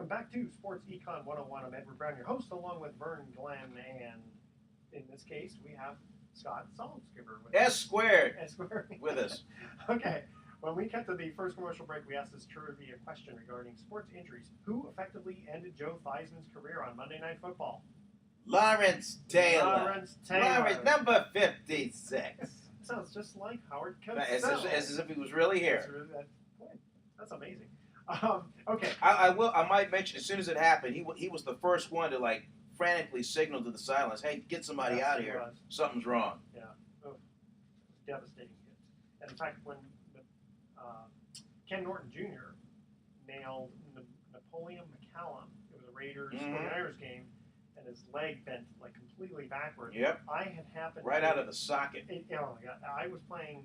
Welcome back to Sports Econ 101. I'm Edward Brown, your host, along with Vern Glenn, and in this case, we have Scott Salzgiver with S squared S squared with us. Okay, when we cut to the first commercial break, we asked this trivia question regarding sports injuries. Who effectively ended Joe Theismann's career on Monday Night Football? Lawrence Taylor. Lawrence Taylor. Lawrence, number 56. Sounds just like Howard Cosell. As if he was really here. That's amazing. Okay. I might mention as soon as it happened, he was the first one to like frantically signal to the silence, "Hey, get somebody out of here. Something's wrong." Yeah. Oh, devastating hit. And in fact, when Ken Norton Jr. nailed Napoleon McCallum, it was a Raiders 49ers game, and his leg bent like completely backward. Yep. I had happened right out of the socket. Oh my God! I was playing.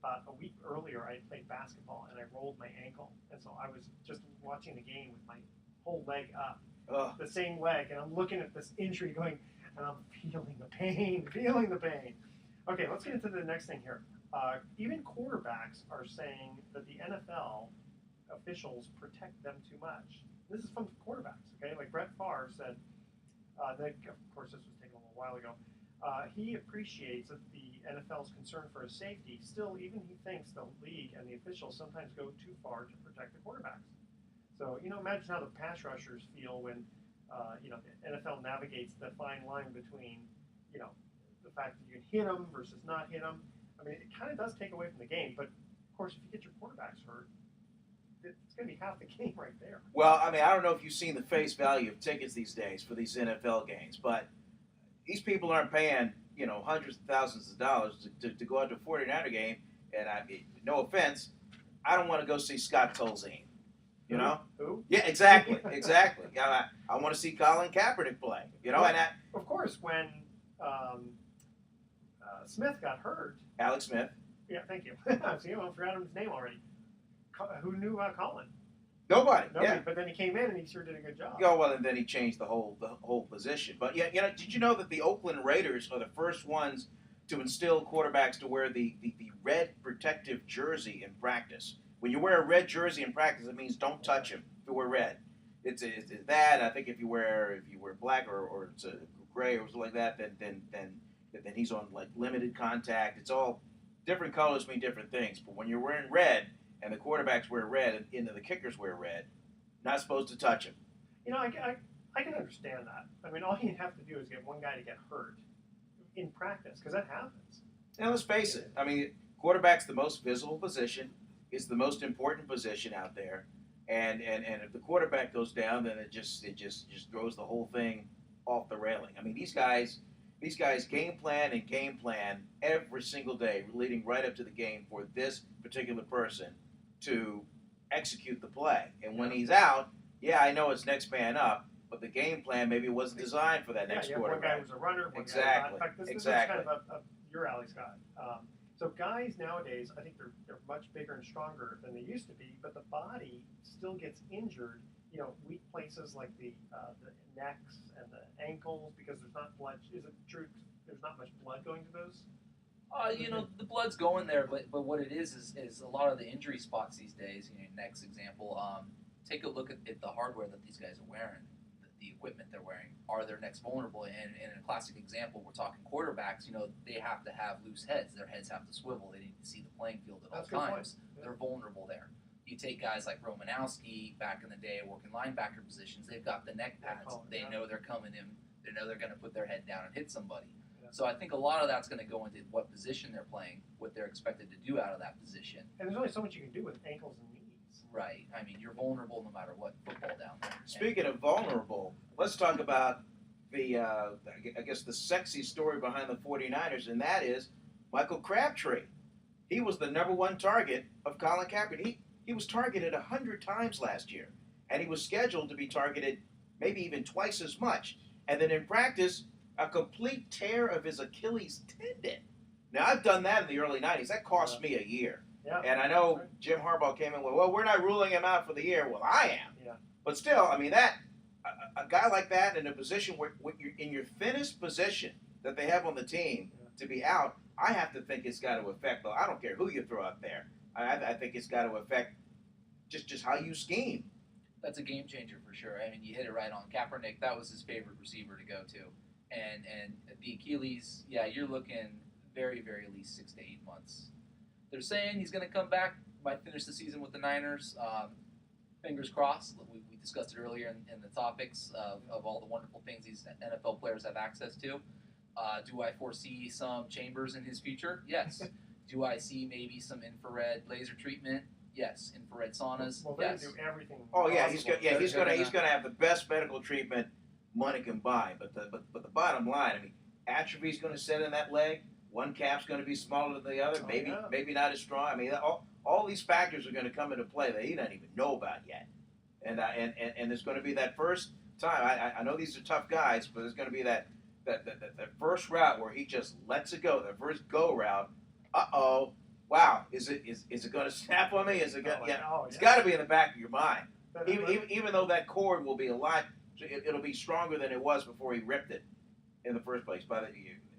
About a week earlier, I played basketball and I rolled my ankle, and so I was just watching the game with my whole leg up, the same leg, and I'm looking at this injury going, and I'm feeling the pain. Okay, let's get into the next thing here. Even quarterbacks are saying that the NFL officials protect them too much. This is from quarterbacks, okay? Like Brett Favre said, of course this was taken a little while ago, he appreciates that the NFL's concern for his safety. Still, even he thinks the league and the officials sometimes go too far to protect the quarterbacks. So, imagine how the pass rushers feel when, the NFL navigates the fine line between, the fact that you can hit them versus not hit them. I mean, it kind of does take away from the game. But, of course, if you get your quarterbacks hurt, it's going to be half the game right there. Well, I mean, I don't know if you've seen the face value of tickets these days for these NFL games, but these people aren't paying, hundreds of thousands of dollars to go out to a 49er game. And I mean, no offense, I don't want to go see Scott Tolzien. Who? Yeah, exactly. I want to see Colin Kaepernick play. Well, and of course, when Smith got hurt. Alex Smith. Yeah, thank you. See, I forgot his name already. Who knew Colin? Nobody. Yeah. But then he came in and he sure did a good job. Oh, well, and then he changed the whole position. But yeah, did you know that the Oakland Raiders are the first ones to instill quarterbacks to wear the red protective jersey in practice? When you wear a red jersey in practice, it means don't touch him if you wear red. It's that. I think if you wear black or it's a gray or something like that, then he's on like limited contact. It's all different colors mean different things. But when you're wearing red, and the quarterbacks wear red, and the kickers wear red, not supposed to touch him. I can understand that. I mean, all you have to do is get one guy to get hurt in practice, because that happens. Now, let's face it. I mean, quarterback's the most visible position. It's the most important position out there. And if the quarterback goes down, then it just throws the whole thing off the railing. I mean, these guys game plan every single day, leading right up to the game for this particular person to execute the play. And when he's out, I know it's next man up, but the game plan maybe wasn't designed for that next quarterback. One guy was a runner, one exactly. guy was not. In fact, this is kind of up your alley, Scott. So guys nowadays, I think they're much bigger and stronger than they used to be, but the body still gets injured. Weak places like the necks and the ankles, because there's not blood. Is it true? There's not much blood going to those. The blood's going there, but what it is a lot of the injury spots these days. Next example, take a look at the hardware that these guys are wearing, the equipment they're wearing. Are their necks vulnerable? And in a classic example, we're talking quarterbacks. They have to have loose heads. Their heads have to swivel. They need to see the playing field at all times. Yeah. They're vulnerable there. You take guys like Romanowski back in the day, working linebacker positions. They've got the neck pads. They know they're coming in. They know they're going to put their head down and hit somebody. So I think a lot of that's going to go into what position they're playing, what they're expected to do out of that position. And there's only so much you can do with ankles and knees. Right. I mean, you're vulnerable no matter what football down there. Speaking of vulnerable, let's talk about the sexy story behind the 49ers, and that is Michael Crabtree. He was the number one target of Colin Kaepernick. He was targeted 100 times last year, and he was scheduled to be targeted maybe even twice as much. And then in practice, a complete tear of his Achilles tendon. Now, I've done that in the early 90s. That cost me a year. Yeah. And I know Jim Harbaugh came in with, well, we're not ruling him out for the year. Well, I am. Yeah. But still, I mean, a guy like that in a position where you're in your thinnest position that they have on the team to be out, I have to think it's got to affect, I don't care who you throw up there. I think it's got to affect just how you scheme. That's a game changer for sure. I mean, you hit it right on. Kaepernick, that was his favorite receiver to go to. And the Achilles, yeah, you're looking very, very least 6 to 8 months. They're saying he's going to come back, might finish the season with the Niners. Fingers crossed. We discussed it earlier in the topics of all the wonderful things these NFL players have access to. Do I foresee some chambers in his future? Yes. Do I see maybe some infrared laser treatment? Yes. Infrared saunas? Well, they yes. do everything. Oh yeah, possible. he's gonna have the best medical treatment money can buy. But the bottom line, I mean, atrophy's going to set in that leg. One calf's going to be smaller than the other. Maybe not as strong. I mean, all these factors are going to come into play that he doesn't even know about yet. And there's going to be that first time. I know these are tough guys, but there's going to be that first route where he just lets it go. The first go route. Wow. Is it going to snap on me? Is it going? It's got to be in the back of your mind. Even though that cord will be a lot, it'll be stronger than it was before he ripped it in the first place.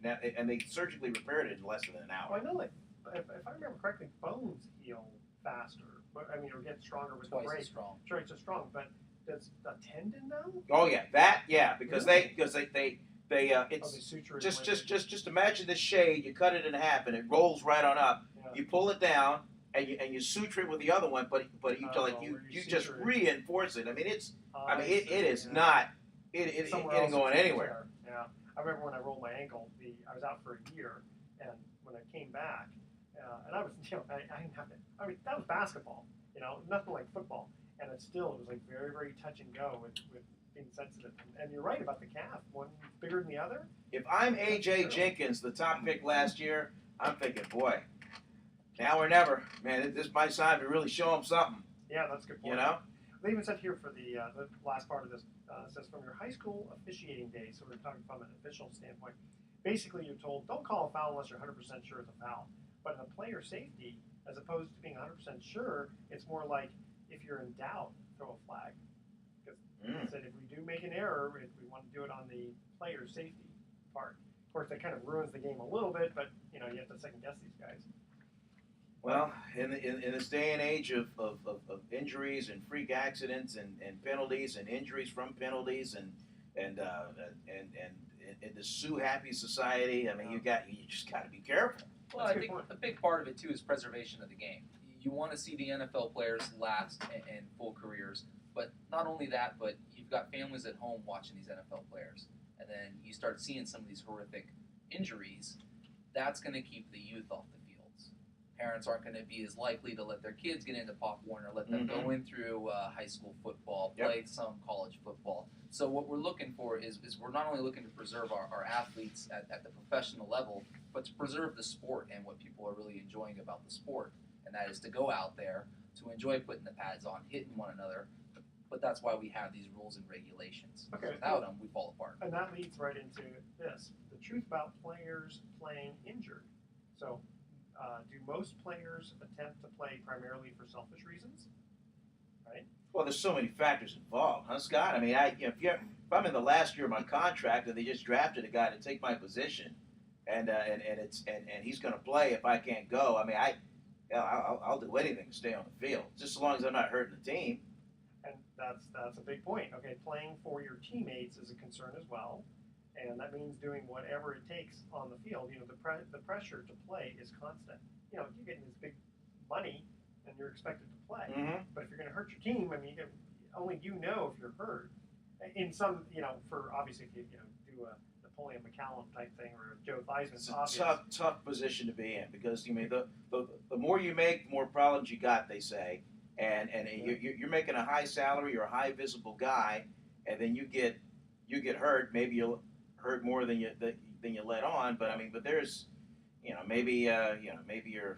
And they surgically repaired it in less than an hour. Well, I know, like, if I remember correctly, bones heal faster. But I mean, or get stronger with Twice the break. as strong. Twice as strong. But does a tendon though? Oh yeah, because really? it's Suture it just imagine this shade. You cut it in half and it rolls right on up. Yeah. You pull it down and you suture it with the other one, but you just reinforce it. I mean it is not it ain't going anywhere. Yeah, I remember when I rolled my ankle. I was out for a year, and when I came back, and I was I didn't have to. I mean that was basketball, nothing like football, and it was like very very touch and go with being sensitive. And you're right about the calf. One bigger than the other. If I'm AJ Jenkins, the top pick last year, I'm thinking, boy, now or never, man. This might time to really show him something. Yeah, that's a good point. They even said here for the last part of this, says from your high school officiating days, so we're talking from an official standpoint, basically you're told don't call a foul unless you're 100% sure it's a foul. But in a player safety, as opposed to being 100% sure, it's more like if you're in doubt, throw a flag. Because they said if we do make an error, if we want to do it on the player safety part. Of course, that kind of ruins the game a little bit, but you have to second guess these guys. Well, in this day and age of injuries and freak accidents and penalties and injuries from penalties and in the sue happy society, I mean, you just got to be careful. Well, I think a big part of it too is preservation of the game. You want to see the NFL players last in full careers, but not only that, but you've got families at home watching these NFL players, and then you start seeing some of these horrific injuries. That's going to keep the youth off the fields. Parents aren't going to be as likely to let their kids get into Pop Warner, let them go in through high school football, play some college football. So what we're looking for is we're not only looking to preserve our athletes at the professional level, but to preserve the sport and what people are really enjoying about the sport. And that is to go out there, to enjoy putting the pads on, hitting one another. But that's why we have these rules and regulations. Okay. Without them, we fall apart. And that leads right into this. The truth about players playing injured. So do most players attempt to play primarily for selfish reasons? Right? Well, there's so many factors involved, huh, Scott? I mean, if I'm in the last year of my contract and they just drafted a guy to take my position, and he's going to play if I can't go, I mean, I'll do anything to stay on the field, just as long as I'm not hurting the team. And that's a big point. Okay, playing for your teammates is a concern as well, and that means doing whatever it takes on the field. The pressure to play is constant. You're getting this big money, and you're expected to play. Mm-hmm. But if you're going to hurt your team, I mean, only you know if you're hurt. In some, for obviously if you do a Napoleon McCallum type thing or a Joe Theismann. It's a tough position to be in because the more you make, the more problems you got. They say, and you're making a high salary, you're a high visible guy, and then you get hurt. Maybe you'll hurt more than you let on. But I mean, but there's maybe the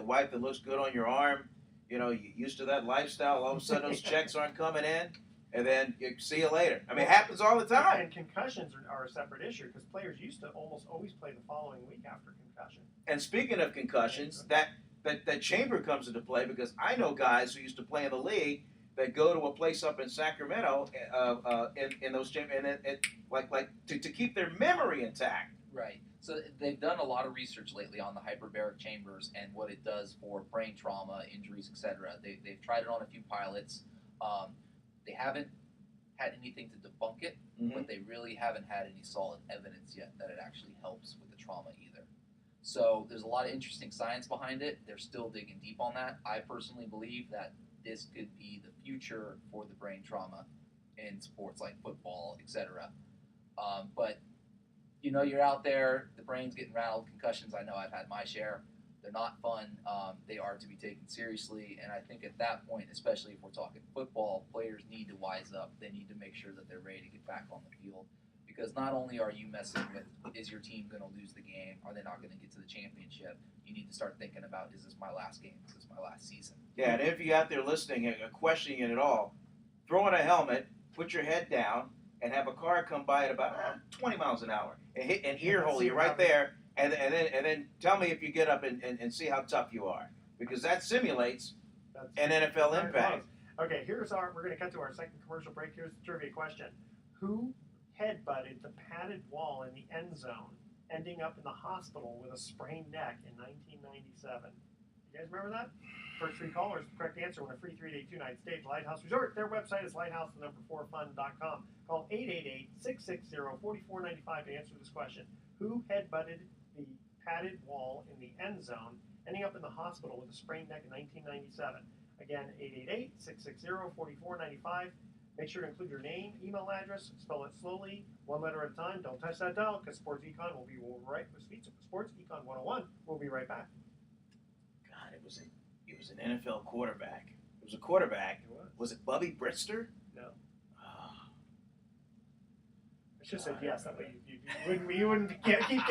wife that looks good on your arm. You're used to that lifestyle. All of a sudden, those checks aren't coming in. And then you see you later. I mean, it happens all the time. And concussions are a separate issue because players used to almost always play the following week after concussion. And speaking of concussions, that chamber comes into play because I know guys who used to play in the league that go to a place up in Sacramento in those chambers, and to keep their memory intact. Right. So they've done a lot of research lately on the hyperbaric chambers and what it does for brain trauma, injuries, etc. They've tried it on a few pilots. They haven't had anything to debunk it, but they really haven't had any solid evidence yet that it actually helps with the trauma either. So there's a lot of interesting science behind it. They're still digging deep on that. I personally believe that this could be the future for the brain trauma in sports like football, etc. But you're out there, the brain's getting rattled, concussions. I know I've had my share. They're not fun. They are to be taken seriously, and I think at that point, especially if we're talking football, players need to wise up. They need to make sure that they're ready to get back on the field, because not only are you messing with, is your team going to lose the game? Are they not going to get to the championship? You need to start thinking about, is this my last game? Is this my last season? Yeah, and if you're out there listening and questioning it at all, throw on a helmet, put your head down, and have a car come by at about 20 miles an hour and hit an ear hole you right there, and then tell me if you get up and see how tough you are, because that simulates an NFL impact. Okay, we're going to cut to our second commercial break. Here's the trivia question. Who headbutted the padded wall in the end zone, ending up in the hospital with a sprained neck in 1997? You guys remember that? First three callers, the correct answer, win a free 3-day 2-night stay at Lighthouse Resort. Their website is lighthouse4fun.com. Call 888-660-4495 to answer this question. Who headbutted the padded wall in the end zone, ending up in the hospital with a sprained neck in 1997? Again, 888-660-4495. Make sure to include your name, email address, spell it slowly, one letter at a time. Don't touch that dial, because Sports Econ will be right with Sports Econ 101. We'll be right back. God, it was an NFL quarterback. It was a quarterback. It was. Was it Bubby Brister? No. I should have said yes. That way you wouldn't keep guessing.